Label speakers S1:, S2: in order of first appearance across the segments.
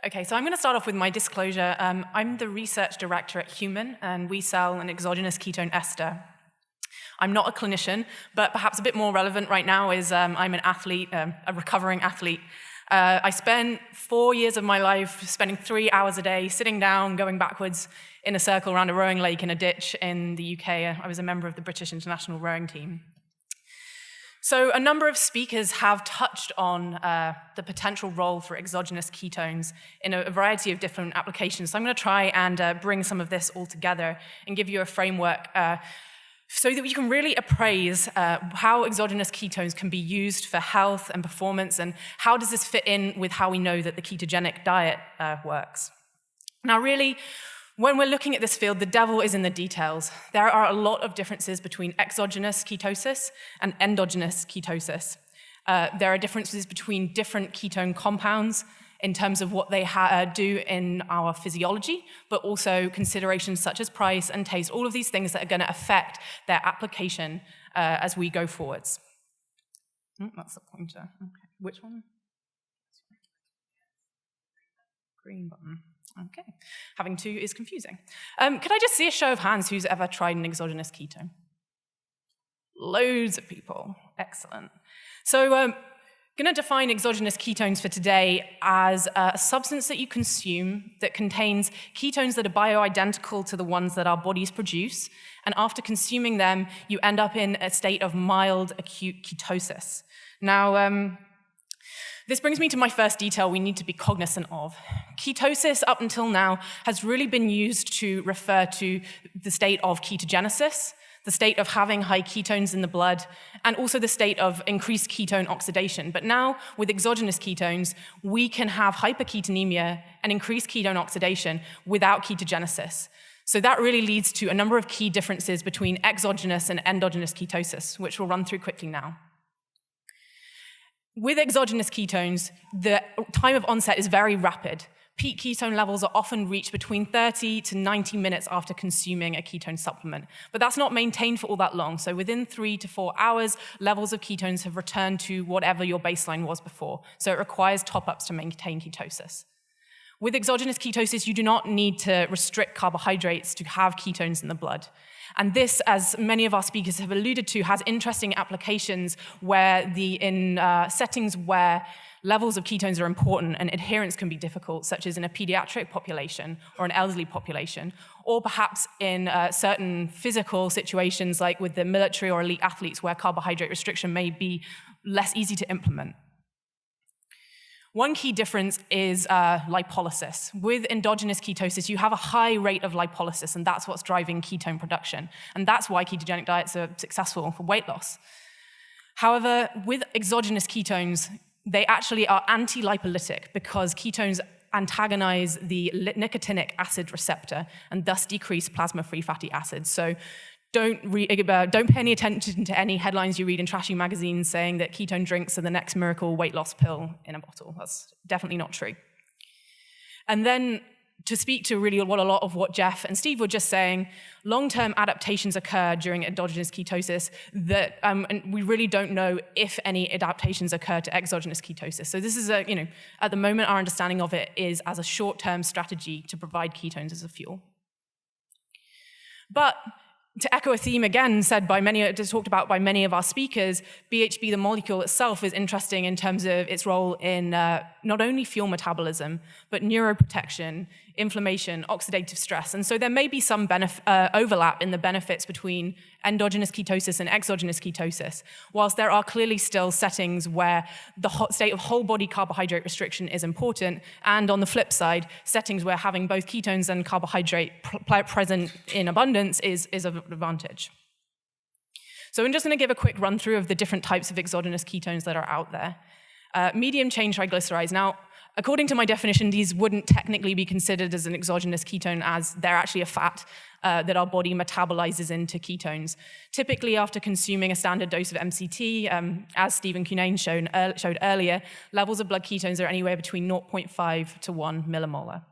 S1: Okay, so I'm going to start off with my disclosure. I'm the research director at Human, and we sell an exogenous ketone ester. I'm not a clinician, but perhaps a bit more relevant right now is I'm an athlete, a recovering athlete. I spent 4 years of my life spending 3 hours a day sitting down, going backwards in a circle around a rowing lake in a ditch in the UK. I was a member of the British international rowing team. So a number of speakers have touched on the potential role for exogenous ketones in a variety of different applications. So I'm going to try and bring some of this all together and give you a framework so that you can really appraise how exogenous ketones can be used for health and performance, and how does this fit in with how we know that the ketogenic diet works. Now really, when we're looking at this field, the devil is in the details. There are a lot of differences between exogenous ketosis and endogenous ketosis. There are differences between different ketone compounds in terms of what they do in our physiology, but also considerations such as price and taste, all of these things that are going to affect their application as we go forwards. That's the pointer. Okay. Which one? Green button. Okay. Having two is confusing. Could I just see a show of hands who's ever tried an exogenous ketone? Loads of people. Excellent. So I'm going to define exogenous ketones for today as a substance that you consume that contains ketones that are bioidentical to the ones that our bodies produce, and after consuming them, you end up in a state of mild acute ketosis. Now, this brings me to my first detail we need to be cognizant of. Ketosis, up until now, has really been used to refer to the state of ketogenesis, the state of having high ketones in the blood, and also the state of increased ketone oxidation. But now, with exogenous ketones, we can have hyperketonemia and increased ketone oxidation without ketogenesis. So that really leads to a number of key differences between exogenous and endogenous ketosis, which we'll run through quickly now. With exogenous ketones, the time of onset is very rapid. Peak ketone levels are often reached between 30 to 90 minutes after consuming a ketone supplement. But that's not maintained for all that long. So within 3 to 4 hours, levels of ketones have returned to whatever your baseline was before. So it requires top-ups to maintain ketosis. With exogenous ketosis, you do not need to restrict carbohydrates to have ketones in the blood. And this, as many of our speakers have alluded to, has interesting applications where in settings where levels of ketones are important and adherence can be difficult, such as in a pediatric population or an elderly population, or perhaps in certain physical situations like with the military or elite athletes where carbohydrate restriction may be less easy to implement. One key difference is lipolysis. With endogenous ketosis, you have a high rate of lipolysis, and that's what's driving ketone production. And that's why ketogenic diets are successful for weight loss. However, with exogenous ketones, they actually are anti-lipolytic because ketones antagonize the nicotinic acid receptor and thus decrease plasma-free fatty acids. So don't pay any attention to any headlines you read in trashy magazines saying that ketone drinks are the next miracle weight loss pill in a bottle. That's definitely not true. And then to speak to really what Jeff and Steve were just saying, long-term adaptations occur during endogenous ketosis that and we really don't know if any adaptations occur to exogenous ketosis. So this is at the moment our understanding of it is as a short-term strategy to provide ketones as a fuel. But to echo a theme again talked about by many of our speakers, BHB, the molecule itself, is interesting in terms of its role in not only fuel metabolism, but neuroprotection, inflammation, oxidative stress. And so there may be some overlap in the benefits between endogenous ketosis and exogenous ketosis, whilst there are clearly still settings where the state of whole body carbohydrate restriction is important, and on the flip side, settings where having both ketones and carbohydrate present in abundance is of advantage. So I'm just going to give a quick run through of the different types of exogenous ketones that are out there. Medium chain triglycerides. Now, according to my definition, these wouldn't technically be considered as an exogenous ketone as they're actually a fat that our body metabolizes into ketones. Typically, after consuming a standard dose of MCT, as Stephen Cunane showed earlier, levels of blood ketones are anywhere between 0.5 to 1 millimolar.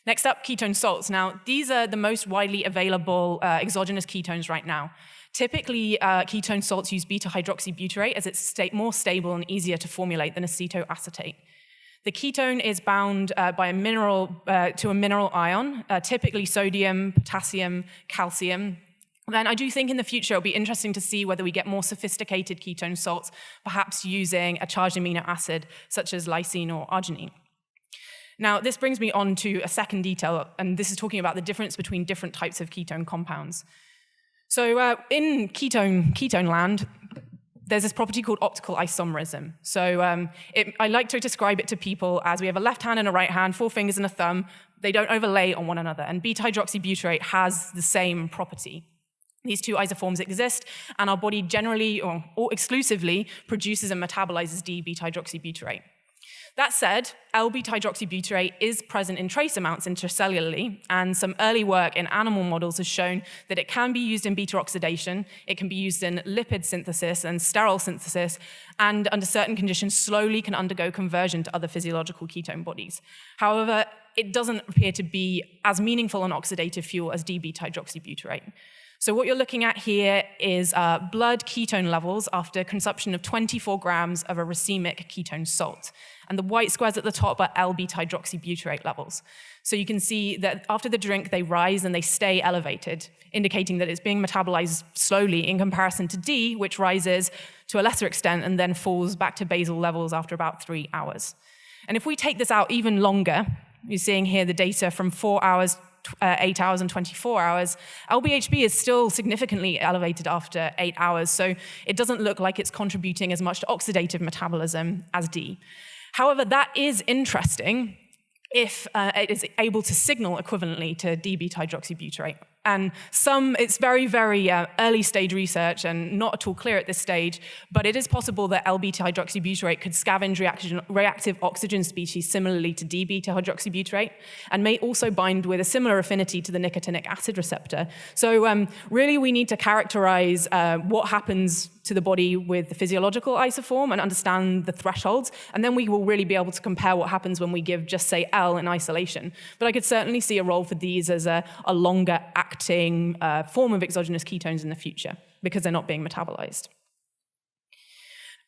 S1: Next up, ketone salts. Now, these are the most widely available exogenous ketones right now. Typically, ketone salts use beta-hydroxybutyrate as it's more stable and easier to formulate than acetoacetate. The ketone is bound by a mineral to a mineral ion, typically sodium, potassium, calcium. Then I do think in the future it'll be interesting to see whether we get more sophisticated ketone salts, perhaps using a charged amino acid such as lysine or arginine. Now, this brings me on to a second detail, and this is talking about the difference between different types of ketone compounds. So in ketone land, there's this property called optical isomerism. So I like to describe it to people as we have a left hand and a right hand, 4 fingers and a thumb. They don't overlay on one another, and beta-hydroxybutyrate has the same property. These two isoforms exist, and our body generally or exclusively produces and metabolizes D-beta-hydroxybutyrate. That said, L-beta-hydroxybutyrate is present in trace amounts intracellularly, and some early work in animal models has shown that it can be used in beta-oxidation, it can be used in lipid synthesis and sterol synthesis, and under certain conditions slowly can undergo conversion to other physiological ketone bodies. However, it doesn't appear to be as meaningful an oxidative fuel as D-beta-hydroxybutyrate. So what you're looking at here is blood ketone levels after consumption of 24 grams of a racemic ketone salt. And the white squares at the top are L-beta-hydroxybutyrate levels. So you can see that after the drink, they rise and they stay elevated, indicating that it's being metabolized slowly in comparison to D, which rises to a lesser extent and then falls back to basal levels after about 3 hours. And if we take this out even longer, you're seeing here the data from 4 hours, 8 hours and 24 hours, LBHB is still significantly elevated after 8 hours, so it doesn't look like it's contributing as much to oxidative metabolism as D. However, that is interesting if it is able to signal equivalently to D-beta-hydroxybutyrate. And it's very, very early stage research and not at all clear at this stage, but it is possible that L-beta-hydroxybutyrate could scavenge reactive oxygen species similarly to D-beta-hydroxybutyrate and may also bind with a similar affinity to the nicotinic acid receptor. So really we need to characterize what happens to the body with the physiological isoform and understand the thresholds, and then we will really be able to compare what happens when we give just, say, L in isolation. But I could certainly see a role for these as a longer acting form of exogenous ketones in the future because they're not being metabolized.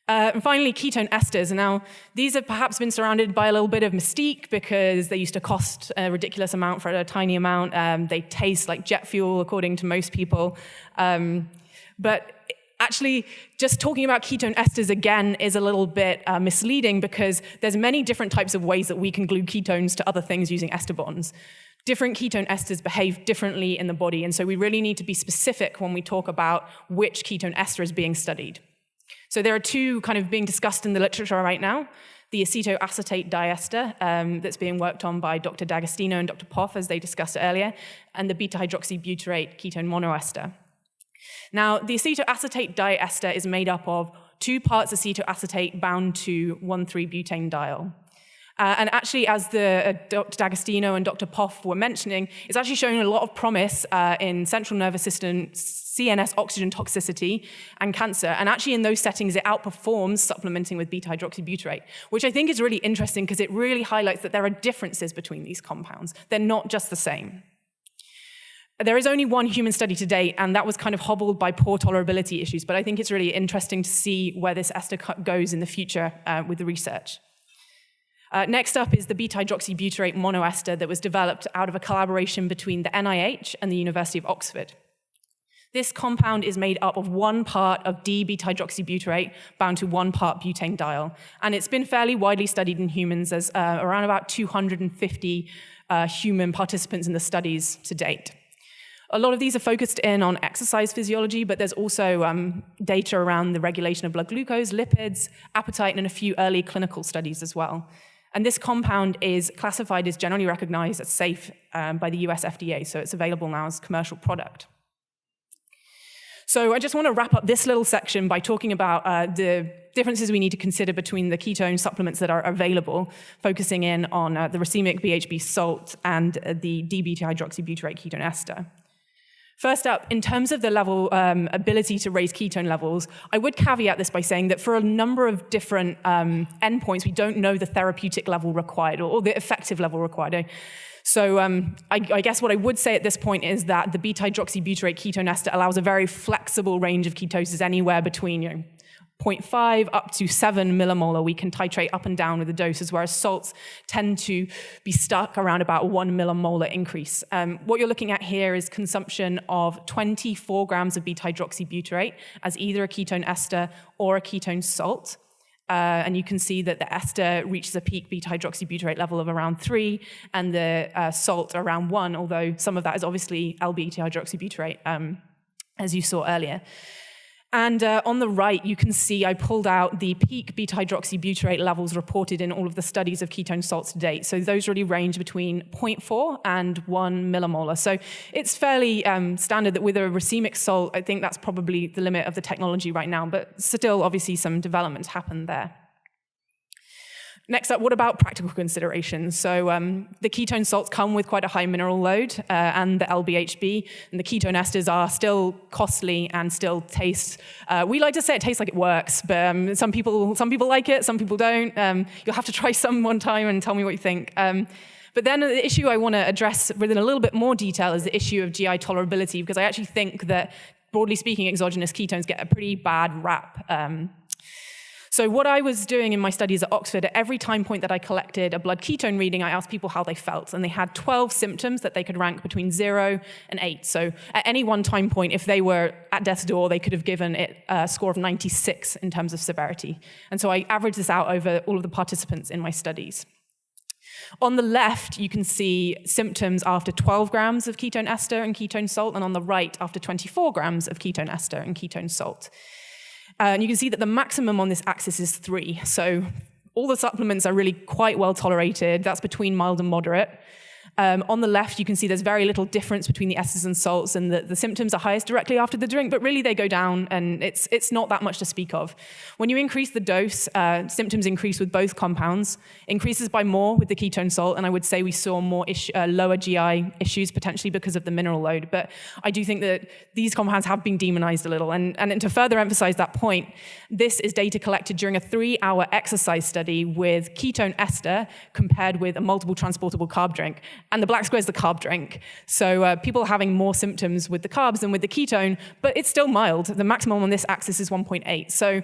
S1: And finally, ketone esters. Now, these have perhaps been surrounded by a little bit of mystique because they used to cost a ridiculous amount for a tiny amount. They taste like jet fuel, according to most people. But actually, just talking about ketone esters again is a little bit misleading because there's many different types of ways that we can glue ketones to other things using ester bonds. Different ketone esters behave differently in the body, and so we really need to be specific when we talk about which ketone ester is being studied. So there are two kind of being discussed in the literature right now. The acetoacetate diester that's being worked on by Dr. D'Agostino and Dr. Poff, as they discussed earlier, and the beta-hydroxybutyrate ketone monoester. Now, the acetoacetate diester is made up of 2 parts acetoacetate bound to 1,3-butanediol. And actually, as Dr. D'Agostino and Dr. Poff were mentioning, it's actually showing a lot of promise in central nervous system, CNS oxygen toxicity, and cancer. And actually, in those settings, it outperforms supplementing with beta-hydroxybutyrate, which I think is really interesting because it really highlights that there are differences between these compounds. They're not just the same. There is only one human study to date, and that was kind of hobbled by poor tolerability issues, but I think it's really interesting to see where this ester goes in the future with the research. Next up is the beta-hydroxybutyrate monoester that was developed out of a collaboration between the NIH and the University of Oxford. This compound is made up of 1 part of D-beta-hydroxybutyrate bound to 1 part butanediol, and it's been fairly widely studied in humans as around about 250 human participants in the studies to date. A lot of these are focused in on exercise physiology, but there's also data around the regulation of blood glucose, lipids, appetite, and a few early clinical studies as well. And this compound is classified as generally recognized as safe by the US FDA, so it's available now as a commercial product. So I just want to wrap up this little section by talking about the differences we need to consider between the ketone supplements that are available, focusing in on the racemic BHB salt and the D-beta-hydroxybutyrate ketone ester. First up, in terms of the ability to raise ketone levels, I would caveat this by saying that for a number of different endpoints, we don't know the therapeutic level required or the effective level required. So I guess what I would say at this point is that the beta-hydroxybutyrate ketone ester allows a very flexible range of ketosis anywhere between 0.5 up to 7 millimolar, we can titrate up and down with the doses, whereas salts tend to be stuck around about 1 millimolar increase. What you're looking at here is consumption of 24 grams of beta-hydroxybutyrate as either a ketone ester or a ketone salt. And you can see that the ester reaches a peak beta-hydroxybutyrate level of around 3, and the salt around 1, although some of that is obviously L-beta-hydroxybutyrate, as you saw earlier. And on the right, you can see I pulled out the peak beta-hydroxybutyrate levels reported in all of the studies of ketone salts to date. So those really range between 0.4 and 1 millimolar. So it's fairly standard that with a racemic salt, I think that's probably the limit of the technology right now, but still, obviously, some developments happened there. Next up, what about practical considerations? So the ketone salts come with quite a high mineral load, and the LBHB, and the ketone esters are still costly and still taste. We like to say it tastes like it works, but some people like it, some people don't. You'll have to try some one time and tell me what you think. But then the issue I want to address within a little bit more detail is the issue of GI tolerability, because I actually think that, broadly speaking, exogenous ketones get a pretty bad rap. So what I was doing in my studies at Oxford, at every time point that I collected a blood ketone reading, I asked people how they felt. And they had 12 symptoms that they could rank between 0 and 8. So at any one time point, if they were at death's door, they could have given it a score of 96 in terms of severity. And so I averaged this out over all of the participants in my studies. On the left, you can see symptoms after 12 grams of ketone ester and ketone salt, and on the right, after 24 grams of ketone ester and ketone salt. And you can see that the maximum on this axis is 3. So all the supplements are really quite well tolerated. That's between mild and moderate. On the left, you can see there's very little difference between the esters and salts, and the symptoms are highest directly after the drink, but really they go down, and it's not that much to speak of. When you increase the dose, symptoms increase with both compounds, increases by more with the ketone salt, and I would say we saw more lower GI issues, potentially because of the mineral load. But I do think that these compounds have been demonized a little, and to further emphasize that point, this is data collected during a 3-hour exercise study with ketone ester compared with a multiple transportable carb drink. And the black square is the carb drink. So people are having more symptoms with the carbs than with the ketone, but it's still mild. The maximum on this axis is 1.8. So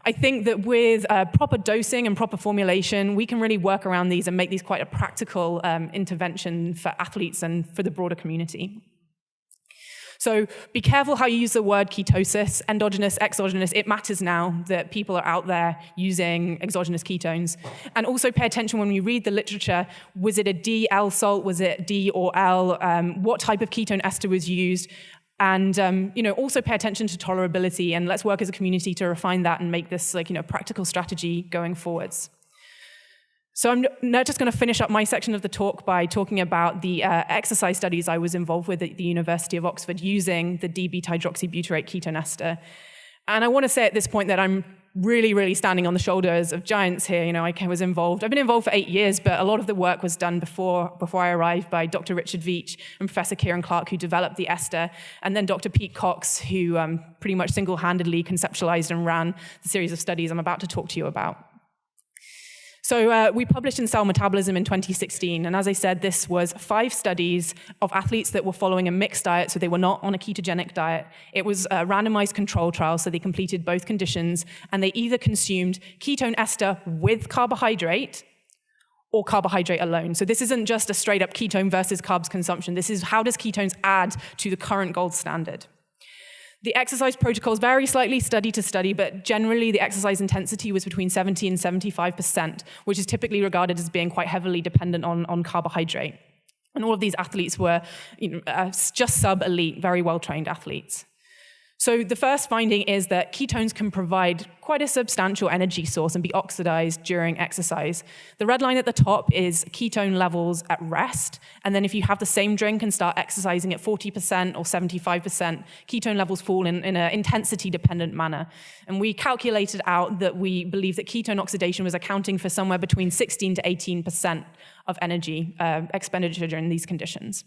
S1: I think that with proper dosing and proper formulation, we can really work around these and make these quite a practical intervention for athletes and for the broader community. So be careful how you use the word ketosis, endogenous, exogenous. It matters now that people are out there using exogenous ketones. And also pay attention when you read the literature. Was it a D-L salt? Was it D or L? What type of ketone ester was used? And also pay attention to tolerability. And let's work as a community to refine that and make this practical strategy going forwards. So I'm now just going to finish up my section of the talk by talking about the exercise studies I was involved with at the University of Oxford using the D-beta-hydroxybutyrate ketone ester. And I want to say at this point that I'm really, really standing on the shoulders of giants here. I was involved. I've been involved for 8 years, but a lot of the work was done before I arrived by Dr. Richard Veach and Professor Kieran Clark, who developed the ester, and then Dr. Pete Cox, who pretty much single-handedly conceptualized and ran the series of studies I'm about to talk to you about. So we published in Cell Metabolism in 2016, and as I said, this was 5 studies of athletes that were following a mixed diet, so they were not on a ketogenic diet. It was a randomized control trial, so they completed both conditions, and they either consumed ketone ester with carbohydrate or carbohydrate alone. So this isn't just a straight-up ketone versus carbs consumption. This is how does ketones add to the current gold standard. The exercise protocols vary slightly study to study, but generally the exercise intensity was between 70 and 75%, which is typically regarded as being quite heavily dependent on carbohydrate. And all of these athletes were just sub-elite, very well-trained athletes. So the first finding is that ketones can provide quite a substantial energy source and be oxidized during exercise. The red line at the top is ketone levels at rest, and then if you have the same drink and start exercising at 40% or 75%, ketone levels fall in an intensity-dependent manner. And we calculated out that we believe that ketone oxidation was accounting for somewhere between 16 to 18% of energy expenditure during these conditions.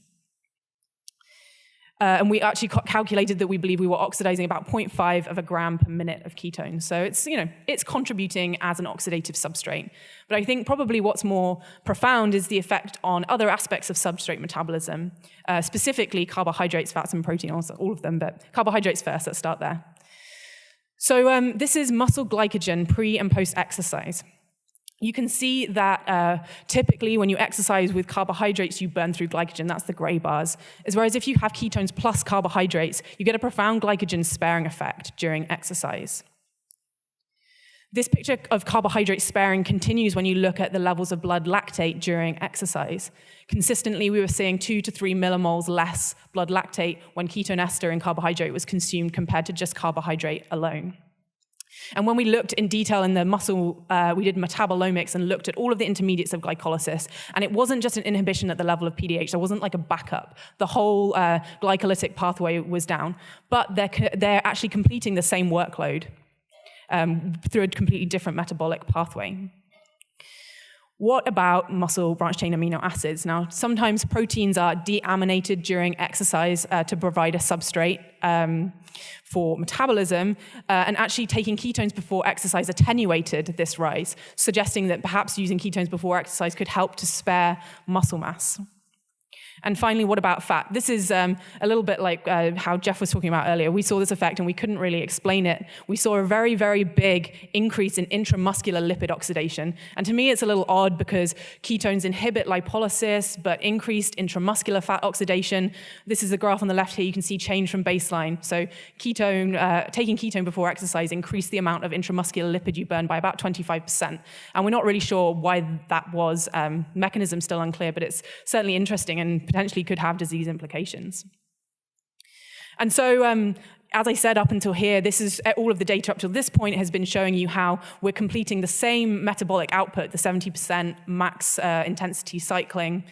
S1: And we actually calculated that we believe we were oxidizing about 0.5 of a gram per minute of ketones. So it's contributing as an oxidative substrate. But I think probably what's more profound is the effect on other aspects of substrate metabolism, specifically carbohydrates, fats, and protein, also all of them, but carbohydrates first, let's start there. So this is muscle glycogen pre and post exercise. You can see that typically when you exercise with carbohydrates, you burn through glycogen. That's the gray bars. Whereas if you have ketones plus carbohydrates, you get a profound glycogen sparing effect during exercise. This picture of carbohydrate sparing continues when you look at the levels of blood lactate during exercise. Consistently, we were seeing 2 to 3 millimoles less blood lactate when ketone ester in carbohydrate was consumed compared to just carbohydrate alone. And when we looked in detail in the muscle, we did metabolomics and looked at all of the intermediates of glycolysis. And it wasn't just an inhibition at the level of PDH. There wasn't like a backup. The whole glycolytic pathway was down. But they're actually completing the same workload through a completely different metabolic pathway. What about muscle branched-chain amino acids? Now, sometimes proteins are deaminated during exercise to provide a substrate for metabolism, and actually taking ketones before exercise attenuated this rise, suggesting that perhaps using ketones before exercise could help to spare muscle mass. And finally, what about fat? This is a little bit like how Jeff was talking about earlier. We saw this effect and we couldn't really explain it. We saw a very, very big increase in intramuscular lipid oxidation. And to me, it's a little odd because ketones inhibit lipolysis, but increased intramuscular fat oxidation. This is the graph on the left here. You can see change from baseline. So taking ketone before exercise increased the amount of intramuscular lipid you burn by about 25%. And we're not really sure why that was. Mechanism still unclear, but it's certainly interesting and potentially could have disease implications. And so, as I said up until here, this is all of the data up to this point has been showing you how we're completing the same metabolic output, the 70% max intensity cycling,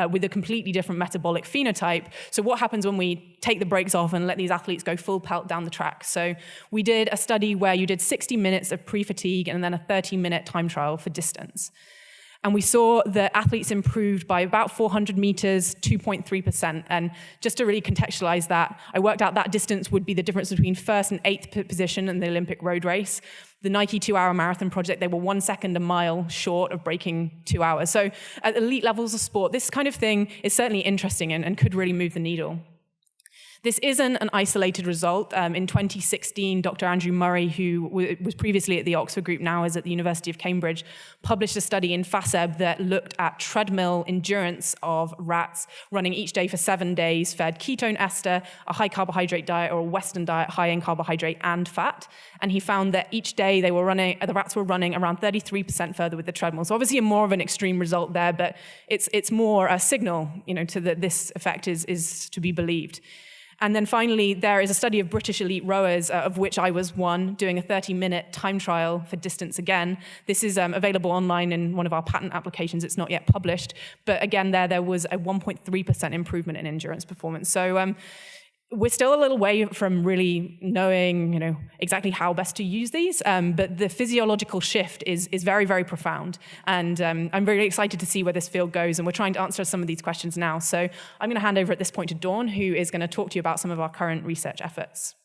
S1: with a completely different metabolic phenotype. So what happens when we take the brakes off and let these athletes go full pelt down the track? So we did a study where you did 60 minutes of pre-fatigue and then a 30-minute time trial for distance. And we saw that athletes improved by about 400 meters, 2.3%. And just to really contextualize that, I worked out that distance would be the difference between first and eighth position in the Olympic road race. The Nike 2-hour marathon project, they were 1 second a mile short of breaking 2 hours. So at elite levels of sport, this kind of thing is certainly interesting and could really move the needle. This isn't an isolated result. In 2016, Dr. Andrew Murray, who was previously at the Oxford Group, now is at the University of Cambridge, published a study in FASEB that looked at treadmill endurance of rats running each day for 7 days, fed ketone ester, a high carbohydrate diet, or a Western diet high in carbohydrate and fat. And he found that each day the rats were running around 33% further with the treadmill. So obviously more of an extreme result there, but it's more a signal, to that this effect is to be believed. And then finally, there is a study of British elite rowers, of which I was one, doing a 30-minute time trial for distance again. This is available online in one of our patent applications. It's not yet published. But again, there was a 1.3% improvement in endurance performance. So we're still a little way from really knowing, exactly how best to use these. But the physiological shift is very, very profound. And I'm really excited to see where this field goes. And we're trying to answer some of these questions now. So I'm going to hand over at this point to Dawn, who is going to talk to you about some of our current research efforts.